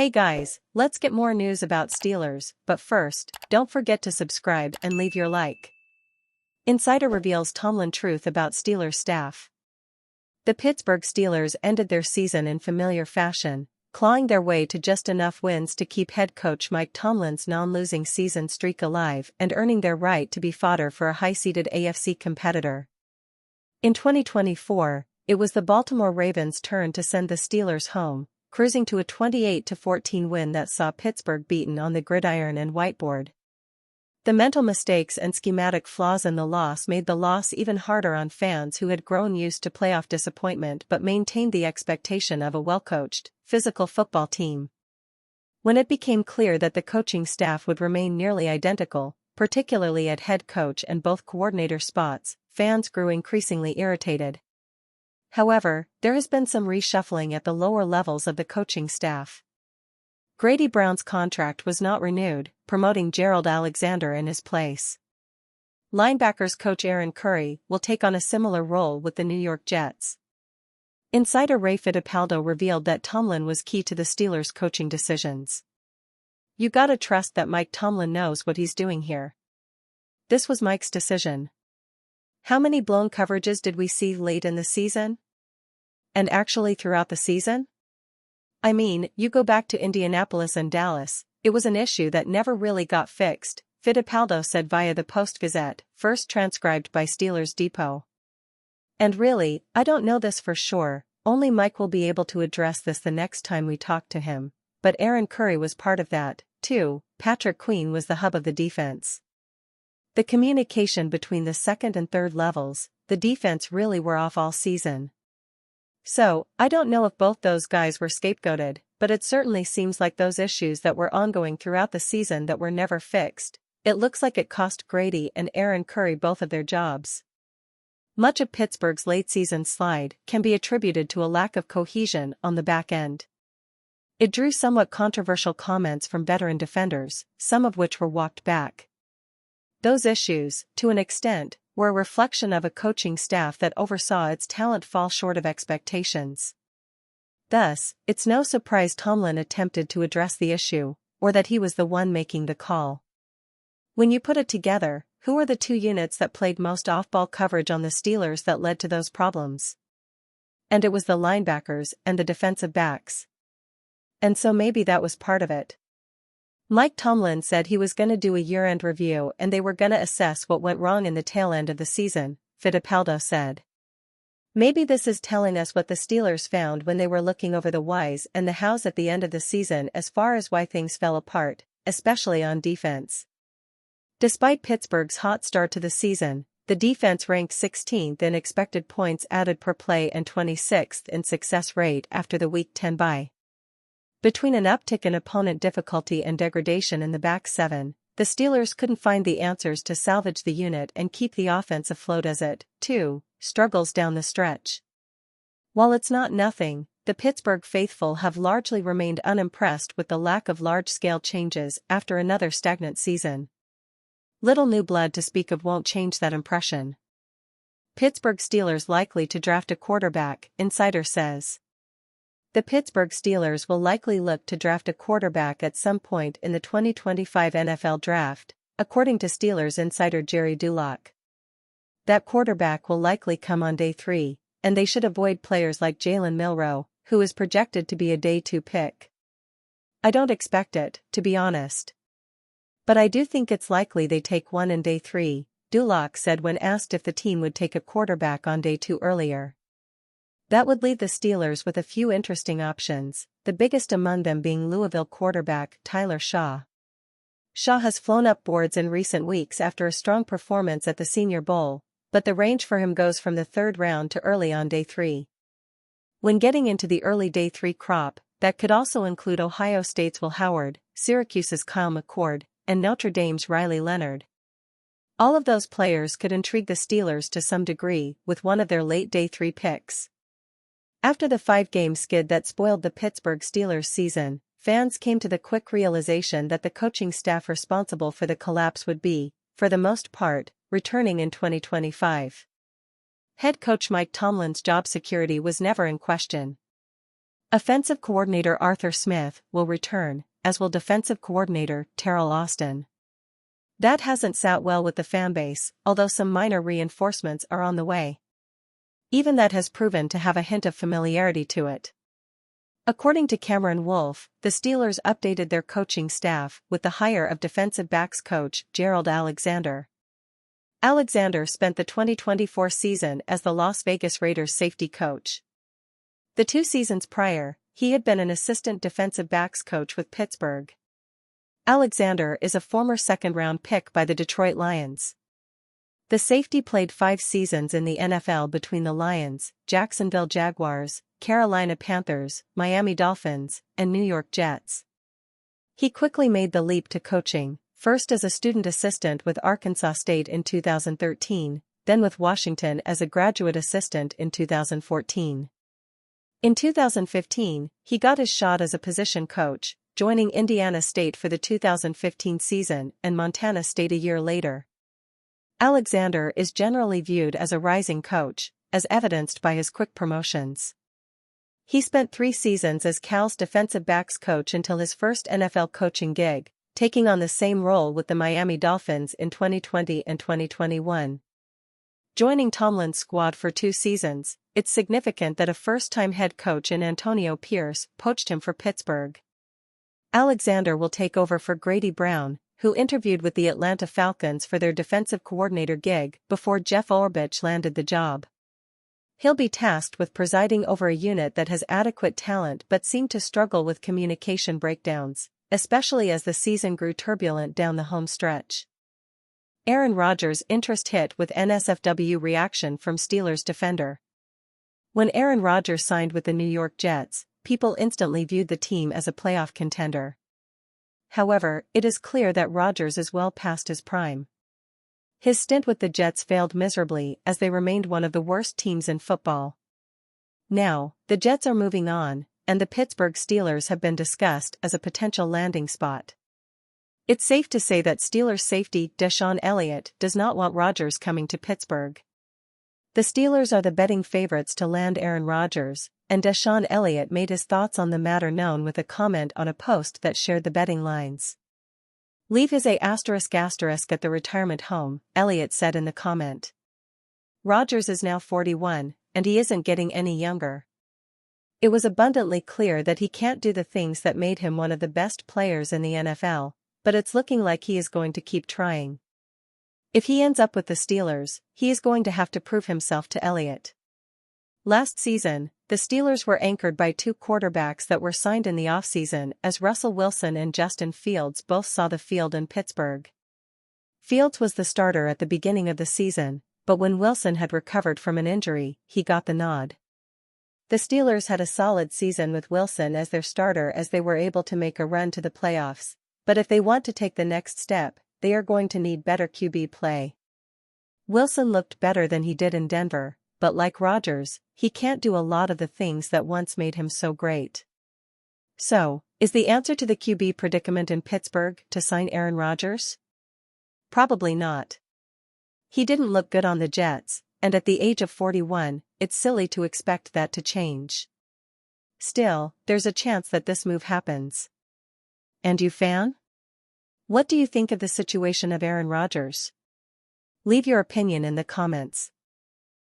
Hey guys, let's get more news about Steelers, but first, don't forget to subscribe and leave your like. Insider reveals Tomlin truth about Steelers staff. The Pittsburgh Steelers ended their season in familiar fashion, clawing their way to just enough wins to keep head coach Mike Tomlin's non-losing season streak alive and earning their right to be fodder for a high-seeded AFC competitor. In 2024, it was the Baltimore Ravens' turn to send the Steelers home, cruising to a 28-14 win that saw Pittsburgh beaten on the gridiron and whiteboard. The mental mistakes and schematic flaws in the loss made the loss even harder on fans who had grown used to playoff disappointment but maintained the expectation of a well-coached, physical football team. When it became clear that the coaching staff would remain nearly identical, particularly at head coach and both coordinator spots, fans grew increasingly irritated. However, there has been some reshuffling at the lower levels of the coaching staff. Grady Brown's contract was not renewed, promoting Gerald Alexander in his place. Linebackers coach Aaron Curry will take on a similar role with the New York Jets. Insider Ray Fittipaldo revealed that Tomlin was key to the Steelers' coaching decisions. "You gotta trust that Mike Tomlin knows what he's doing here. This was Mike's decision. How many blown coverages did we see late in the season? And actually throughout the season? I mean, you go back to Indianapolis and Dallas, it was an issue that never really got fixed," Fittipaldo said via the Post-Gazette, first transcribed by Steelers Depot. "And really, I don't know this for sure, only Mike will be able to address this the next time we talk to him, but Aaron Curry was part of that, too. Patrick Queen was the hub of the defense. The communication between the second and third levels, the defense really were off all season. So, I don't know if both those guys were scapegoated, but it certainly seems like those issues that were ongoing throughout the season that were never fixed. It looks like it cost Grady and Aaron Curry both of their jobs." Much of Pittsburgh's late-season slide can be attributed to a lack of cohesion on the back end. It drew somewhat controversial comments from veteran defenders, some of which were walked back. Those issues, to an extent, were a reflection of a coaching staff that oversaw its talent fall short of expectations. Thus, it's no surprise Tomlin attempted to address the issue, or that he was the one making the call. When you put it together, who are the two units that played most off-ball coverage on the Steelers that led to those problems? And it was the linebackers and the defensive backs. And so maybe that was part of it. Mike Tomlin said he was going to do a year-end review and they were going to assess what went wrong in the tail end of the season, Fittipaldo said. "Maybe this is telling us what the Steelers found when they were looking over the whys and the hows at the end of the season as far as why things fell apart, especially on defense." Despite Pittsburgh's hot start to the season, the defense ranked 16th in expected points added per play and 26th in success rate after the Week 10 bye. Between an uptick in opponent difficulty and degradation in the back seven, the Steelers couldn't find the answers to salvage the unit and keep the offense afloat as it, too, struggles down the stretch. While it's not nothing, the Pittsburgh faithful have largely remained unimpressed with the lack of large-scale changes after another stagnant season. Little new blood to speak of won't change that impression. Pittsburgh Steelers likely to draft a quarterback, insider says. The Pittsburgh Steelers will likely look to draft a quarterback at some point in the 2025 NFL Draft, according to Steelers insider Jerry Dulac. That quarterback will likely come on day 3, and they should avoid players like Jalen Milroe, who is projected to be a day 2 pick. "I don't expect it, to be honest. But I do think it's likely they take one in day 3, Dulac said when asked if the team would take a quarterback on day 2 earlier. That would leave the Steelers with a few interesting options, the biggest among them being Louisville quarterback Tyler Shaw. Shaw has flown up boards in recent weeks after a strong performance at the Senior Bowl, but the range for him goes from the 3rd round to early on day 3. When getting into the early day 3 crop, that could also include Ohio State's Will Howard, Syracuse's Kyle McCord, and Notre Dame's Riley Leonard. All of those players could intrigue the Steelers to some degree with one of their late day 3 picks. After the 5-game skid that spoiled the Pittsburgh Steelers season, fans came to the quick realization that the coaching staff responsible for the collapse would be, for the most part, returning in 2025. Head coach Mike Tomlin's job security was never in question. Offensive coordinator Arthur Smith will return, as will defensive coordinator Terrell Austin. That hasn't sat well with the fanbase, although some minor reinforcements are on the way. Even that has proven to have a hint of familiarity to it. According to Cameron Wolfe, the Steelers updated their coaching staff with the hire of defensive backs coach Gerald Alexander. Alexander spent the 2024 season as the Las Vegas Raiders safety coach. The 2 seasons prior, he had been an assistant defensive backs coach with Pittsburgh. Alexander is a former second-round pick by the Detroit Lions. The safety played 5 seasons in the NFL between the Lions, Jacksonville Jaguars, Carolina Panthers, Miami Dolphins, and New York Jets. He quickly made the leap to coaching, first as a student assistant with Arkansas State in 2013, then with Washington as a graduate assistant in 2014. In 2015, he got his shot as a position coach, joining Indiana State for the 2015 season and Montana State a year later. Alexander is generally viewed as a rising coach, as evidenced by his quick promotions. He spent 3 seasons as Cal's defensive backs coach until his first NFL coaching gig, taking on the same role with the Miami Dolphins in 2020 and 2021. Joining Tomlin's squad for 2 seasons, it's significant that a first-time head coach in Antonio Pierce poached him for Pittsburgh. Alexander will take over for Grady Brown, who interviewed with the Atlanta Falcons for their defensive coordinator gig before Jeff Orbich landed the job. He'll be tasked with presiding over a unit that has adequate talent but seemed to struggle with communication breakdowns, especially as the season grew turbulent down the home stretch. Aaron Rodgers' interest hit with NSFW reaction from Steelers defender. When Aaron Rodgers signed with the New York Jets, people instantly viewed the team as a playoff contender. However, it is clear that Rodgers is well past his prime. His stint with the Jets failed miserably as they remained one of the worst teams in football. Now, the Jets are moving on, and the Pittsburgh Steelers have been discussed as a potential landing spot. It's safe to say that Steelers safety Deshaun Elliott does not want Rodgers coming to Pittsburgh. The Steelers are the betting favorites to land Aaron Rodgers, and Deshaun Elliott made his thoughts on the matter known with a comment on a post that shared the betting lines. "Leave his *** at the retirement home," Elliott said in the comment. Rodgers is now 41, and he isn't getting any younger. It was abundantly clear that he can't do the things that made him one of the best players in the NFL, but it's looking like he is going to keep trying. If he ends up with the Steelers, he is going to have to prove himself to Elliott. Last season, the Steelers were anchored by 2 quarterbacks that were signed in the offseason as Russell Wilson and Justin Fields both saw the field in Pittsburgh. Fields was the starter at the beginning of the season, but when Wilson had recovered from an injury, he got the nod. The Steelers had a solid season with Wilson as their starter as they were able to make a run to the playoffs, but if they want to take the next step, they are going to need better QB play. Wilson looked better than he did in Denver, but like Rodgers, he can't do a lot of the things that once made him so great. So, is the answer to the QB predicament in Pittsburgh to sign Aaron Rodgers? Probably not. He didn't look good on the Jets, and at the age of 41, it's silly to expect that to change. Still, there's a chance that this move happens. And you, fan? What do you think of the situation of Aaron Rodgers? Leave your opinion in the comments.